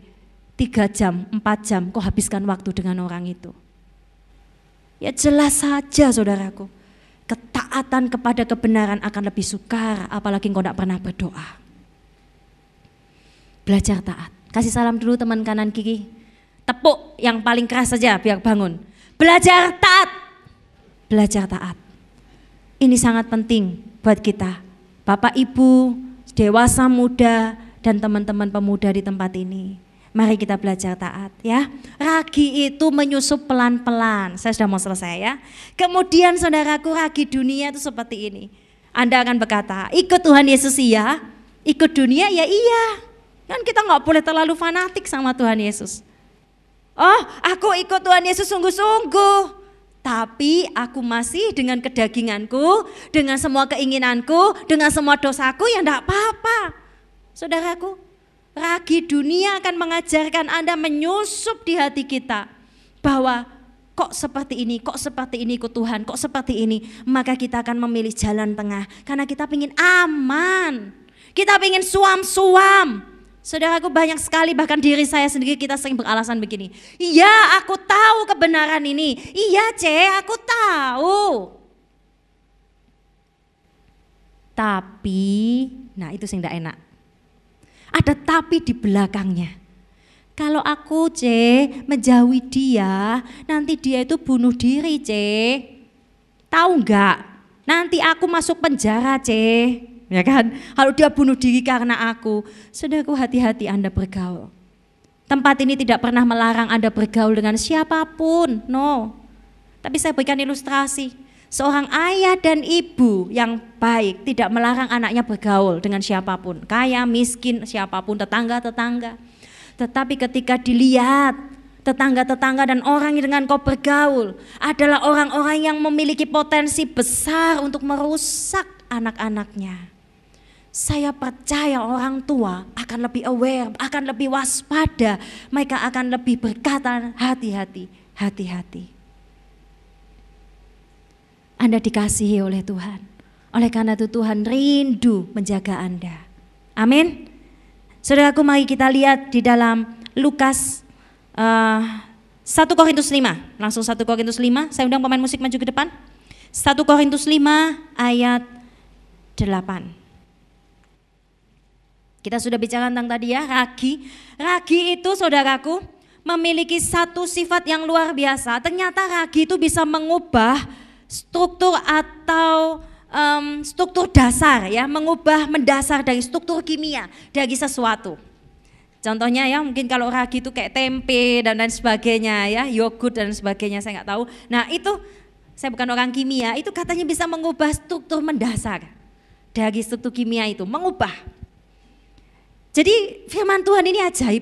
3 jam, 4 jam kau habiskan waktu dengan orang itu. Ya jelas saja saudaraku, ketaatan kepada kebenaran akan lebih sukar, apalagi kau tidak pernah berdoa. Belajar taat. Kasih salam dulu teman kanan kiri. Tepuk yang paling keras saja biar bangun. Belajar taat. Belajar taat. Ini sangat penting buat kita. Bapak, Ibu, dewasa, muda, dan teman-teman pemuda di tempat ini. Mari kita belajar taat ya. Ragi itu menyusup pelan-pelan. Saya sudah mau selesai ya. Kemudian saudaraku, ragi dunia itu seperti ini. Anda akan berkata, ikut Tuhan Yesus iya, ikut dunia ya iya. Kan kita nggak boleh terlalu fanatik sama Tuhan Yesus. Oh, aku ikut Tuhan Yesus sungguh-sungguh. Tapi aku masih dengan kedaginganku, dengan semua keinginanku, dengan semua dosaku, ya enggak apa-apa. Saudaraku, ragi dunia akan mengajarkan Anda menyusup di hati kita bahwa kok seperti ini ikut Tuhan, kok seperti ini. Maka kita akan memilih jalan tengah karena kita ingin aman, kita ingin suam-suam. Saudaraku, banyak sekali, bahkan diri saya sendiri kita sering beralasan begini, iya aku tahu kebenaran ini, iya aku tahu. Tapi, nah itu sih tidak enak. Ada tapi di belakangnya. Kalau aku menjauhi dia, nanti dia itu bunuh diri tahu enggak? Nanti aku masuk penjara ya kan? Kalau dia bunuh diri karena aku. Saudaraku, hati-hati Anda bergaul. Tempat ini tidak pernah melarang Anda bergaul dengan siapapun, no. Tapi saya berikan ilustrasi. Seorang ayah dan ibu yang baik tidak melarang anaknya bergaul dengan siapapun, kaya, miskin, siapapun, tetangga-tetangga. Tetapi ketika dilihat tetangga-tetangga dan orang yang dengan kau bergaul adalah orang-orang yang memiliki potensi besar untuk merusak anak-anaknya, saya percaya orang tua akan lebih aware, akan lebih waspada, mereka akan lebih berkata hati-hati, hati-hati. Anda dikasihi oleh Tuhan. Oleh karena itu Tuhan rindu menjaga Anda. Amin. Saudaraku, mari kita lihat di dalam Lukas 1 Korintus 5. Langsung 1 Korintus 5. Saya undang pemain musik maju ke depan. 1 Korintus 5 ayat 8. Kita sudah bicara tentang tadi ya, ragi. Ragi itu saudaraku memiliki satu sifat yang luar biasa. Ternyata ragi itu bisa mengubah struktur atau struktur dasar ya, mengubah mendasar dari struktur kimia dari sesuatu. Contohnya ya, mungkin kalau ragi itu kayak tempe dan lain sebagainya ya, yogurt dan sebagainya, saya nggak tahu. Nah itu, saya bukan orang kimia, itu katanya bisa mengubah struktur mendasar dari struktur kimia itu, mengubah. Jadi firman Tuhan ini ajaib.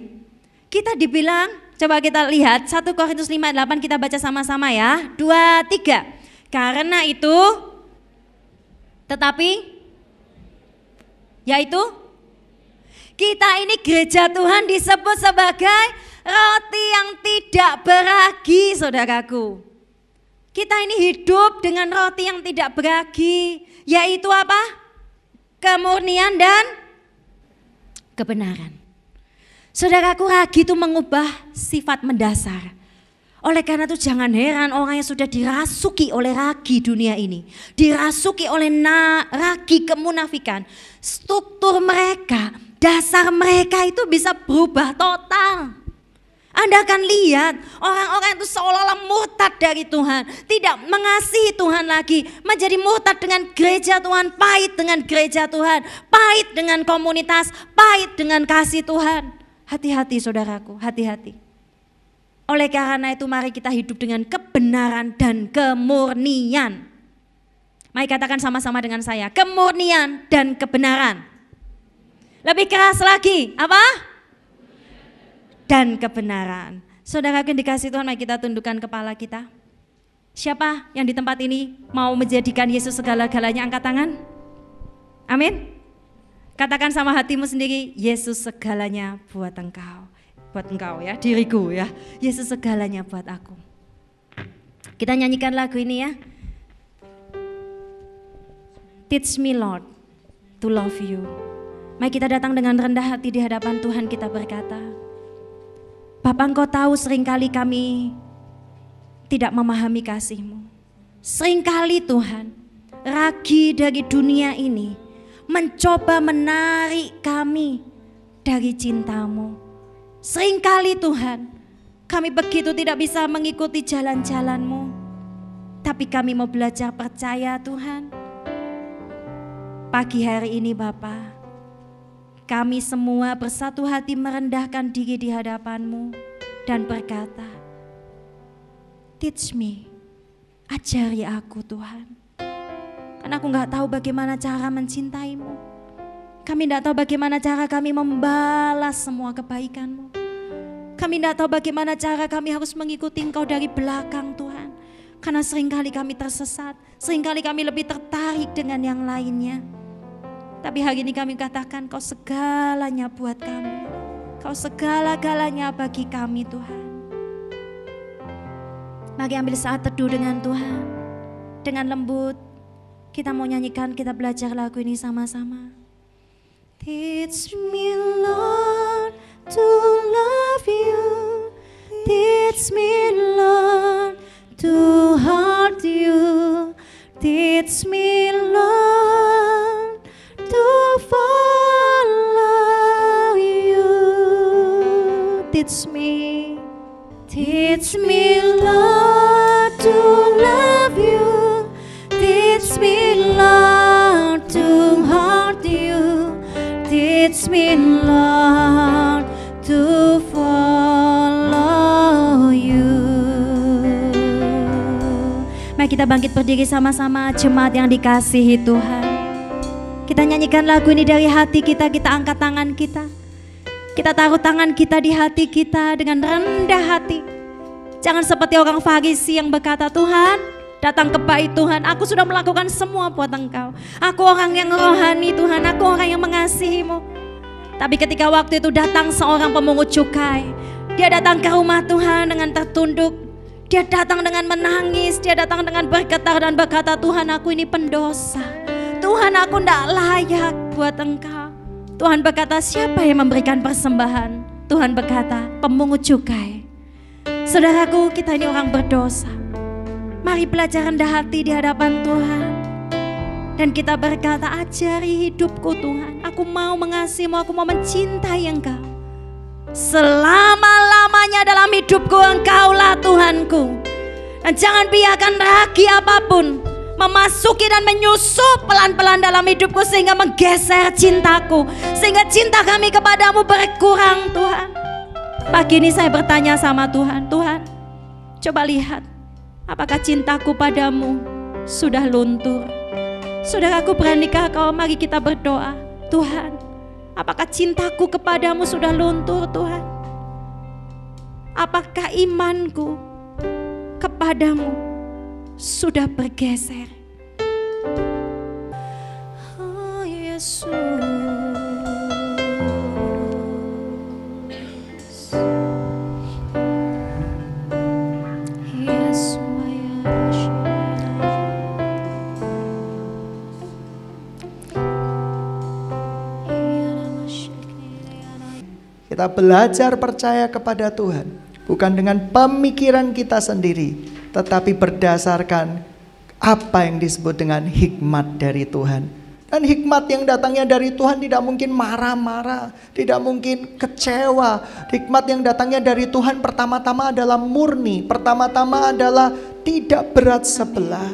Kita dibilang, coba kita lihat 1 Korintus 5:8, kita baca sama-sama ya. 2, 3. Karena itu, tetapi, yaitu, kita ini gereja Tuhan disebut sebagai roti yang tidak beragi, saudaraku. Kita ini hidup dengan roti yang tidak beragi, yaitu apa? Kemurnian dan kebenaran. Saudaraku, ragi itu mengubah sifat mendasar. Oleh karena itu jangan heran orang yang sudah dirasuki oleh ragi dunia ini, dirasuki oleh ragi kemunafikan, struktur mereka, dasar mereka itu bisa berubah total. Anda akan lihat orang-orang itu seolah-olah murtad dari Tuhan, tidak mengasihi Tuhan lagi, menjadi murtad dengan gereja Tuhan, pahit dengan gereja Tuhan, pahit dengan komunitas, pahit dengan kasih Tuhan. Hati-hati saudaraku, hati-hati. Oleh karena itu mari kita hidup dengan kebenaran dan kemurnian. Mari katakan sama-sama dengan saya, kemurnian dan kebenaran. Lebih keras lagi, apa? Dan kebenaran. Saudara yang dikasih Tuhan, mari kita tundukkan kepala kita. Siapa yang di tempat ini mau menjadikan Yesus segala-galanya, angkat tangan. Amin. Katakan sama hatimu sendiri, Yesus segalanya buat engkau. Buat engkau ya, diriku ya. Yesus segalanya buat aku. Kita nyanyikan lagu ini ya. Teach me Lord to love you. Mari kita datang dengan rendah hati di hadapan Tuhan, kita berkata, Bapa, Engkau tahu seringkali kami tidak memahami kasih-Mu. Seringkali Tuhan, ragi dari dunia ini mencoba menarik kami dari cinta-Mu. Seringkali Tuhan, kami begitu tidak bisa mengikuti jalan-jalan-Mu. Tapi kami mau belajar percaya Tuhan. Pagi hari ini Bapa, kami semua bersatu hati merendahkan diri di hadapan-Mu dan berkata, teach me, ajari aku Tuhan. Karena aku gak tahu bagaimana cara mencintai-Mu. Kami tidak tahu bagaimana cara kami membalas semua kebaikan-Mu. Kami tidak tahu bagaimana cara kami harus mengikuti Engkau dari belakang Tuhan. Karena seringkali kami tersesat, seringkali kami lebih tertarik dengan yang lainnya. Tapi hari ini kami katakan, Kau segalanya buat kami. Kau segala-galanya bagi kami Tuhan. Mari ambil saat teduh dengan Tuhan. Dengan lembut, kita mau nyanyikan, kita belajar lagu ini sama-sama. Teach me Lord to love you. Teach me Lord to hold you. Teach me Lord to follow you. Teach me Lord to love you. Teach me Lord to hold you. Teach me Lord to follow you. Mari kita bangkit berdiri sama-sama, jemaat yang dikasihi Tuhan. Kita nyanyikan lagu ini dari hati kita, kita angkat tangan kita. Kita taruh tangan kita di hati kita dengan rendah hati. Jangan seperti orang Farisi yang berkata, Tuhan, datang ke bait Tuhan, aku sudah melakukan semua buat Engkau. Aku orang yang rohani Tuhan, aku orang yang mengasihi-Mu. Tapi ketika waktu itu datang seorang pemungut cukai, dia datang ke rumah Tuhan dengan tertunduk. Dia datang dengan menangis, dia datang dengan bergetar dan berkata, Tuhan, aku ini pendosa. Tuhan, aku tidak layak buat Engkau. Tuhan berkata, siapa yang memberikan persembahan? Tuhan berkata, pemungut cukai. Saudaraku, kita ini orang berdosa. Mari belajar rendah hati di hadapan Tuhan. Dan kita berkata, ajari hidupku Tuhan. Aku mau mengasihimu, aku mau mencintai Engkau. Selama-lamanya dalam hidupku Engkaulah Tuhanku. Dan jangan biarkan ragi apapun memasuki dan menyusup pelan-pelan dalam hidupku sehingga menggeser cintaku, sehingga cinta kami kepadamu berkurang Tuhan. Pagi ini saya bertanya sama Tuhan, Tuhan, coba lihat apakah cintaku padamu sudah luntur. Saudaraku, beranikah kau, mari kita berdoa. Tuhan, apakah cintaku kepadamu sudah luntur Tuhan? Apakah imanku kepadamu sudah bergeser? Oh Yesus, kita belajar percaya kepada Tuhan, bukan dengan pemikiran kita sendiri, tetapi berdasarkan apa yang disebut dengan hikmat dari Tuhan. Dan hikmat yang datangnya dari Tuhan tidak mungkin marah-marah, tidak mungkin kecewa. Hikmat yang datangnya dari Tuhan pertama-tama adalah murni, pertama-tama adalah tidak berat sebelah.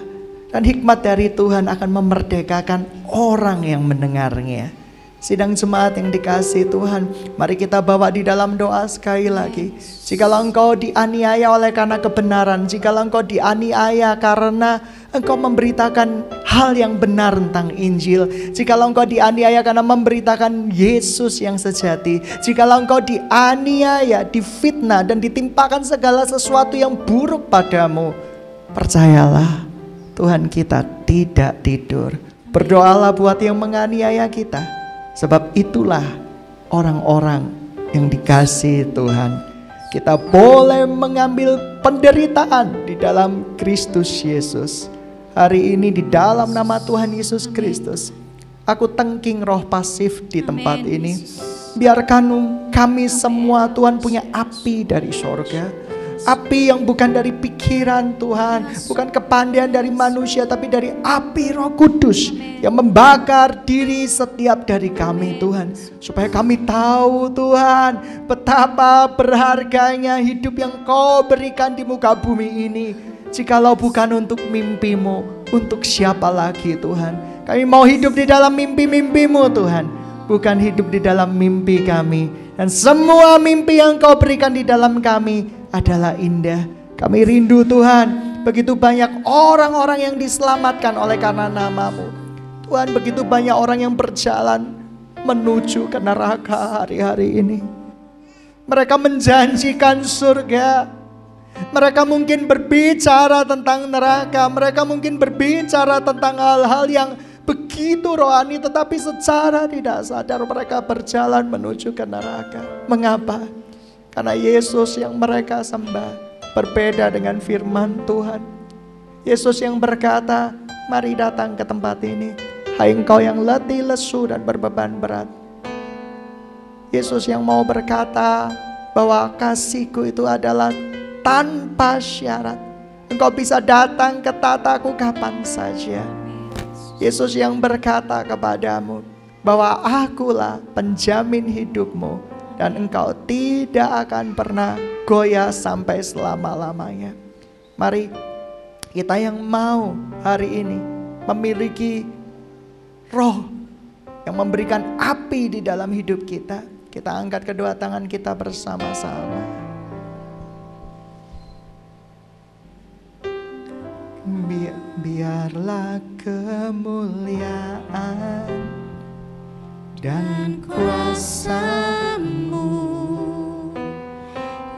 Dan hikmat dari Tuhan akan memerdekakan orang yang mendengarnya. Sidang jemaat yang dikasihi Tuhan, mari kita bawa di dalam doa sekali lagi. Jikalau engkau dianiaya oleh karena kebenaran, jikalau engkau dianiaya karena engkau memberitakan hal yang benar tentang Injil, jikalau engkau dianiaya karena memberitakan Yesus yang sejati, jikalau engkau dianiaya, difitnah dan ditimpakan segala sesuatu yang buruk padamu, percayalah Tuhan kita tidak tidur. Berdoalah buat yang menganiaya kita, sebab itulah orang-orang yang dikasihi Tuhan. Kita boleh mengambil penderitaan di dalam Kristus Yesus. Hari ini di dalam nama Tuhan Yesus Kristus, aku tengking roh pasif di tempat ini. Biarkan kami semua Tuhan punya api dari sorga. Api yang bukan dari pikiran Tuhan, bukan kepandaian dari manusia, tapi dari api Roh Kudus yang membakar diri setiap dari kami Tuhan. Supaya kami tahu Tuhan betapa berharganya hidup yang Kau berikan di muka bumi ini. Jikalau bukan untuk mimpimu, untuk siapa lagi Tuhan? Kami mau hidup di dalam mimpi-mimpimu Tuhan, bukan hidup di dalam mimpi kami. Dan semua mimpi yang Kau berikan di dalam kami adalah indah. Kami rindu Tuhan, begitu banyak orang-orang yang diselamatkan oleh karena nama-Mu. Tuhan, begitu banyak orang yang berjalan menuju ke neraka hari-hari ini. Mereka menjanjikan surga. Mereka mungkin berbicara tentang neraka. Mereka mungkin berbicara tentang hal-hal yang begitu rohani, tetapi secara tidak sadar mereka berjalan menuju ke neraka. Mengapa? Karena Yesus yang mereka sembah berbeda dengan firman Tuhan. Yesus yang berkata, mari datang ke tempat ini, hai engkau yang letih, lesu dan berbeban berat. Yesus yang mau berkata bahwa kasihku itu adalah tanpa syarat. Engkau bisa datang ke tataku kapan saja. Yesus yang berkata kepadamu bahwa akulah penjamin hidupmu, dan engkau tidak akan pernah goyah sampai selama-lamanya. Mari kita yang mau hari ini memiliki roh yang memberikan api di dalam hidup kita, kita angkat kedua tangan kita bersama-sama. Biarlah kemuliaan dan kuasa-Mu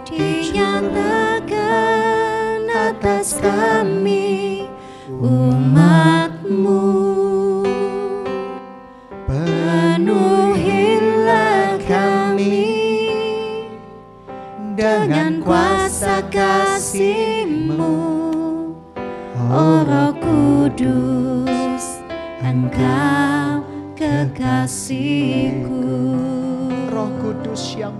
dinyatakan atas kami umat-Mu. Penuhilah kami dengan kuasa kasih-Mu, oh Roh Kudus, Engkau kekasihku. Roh Kudus yang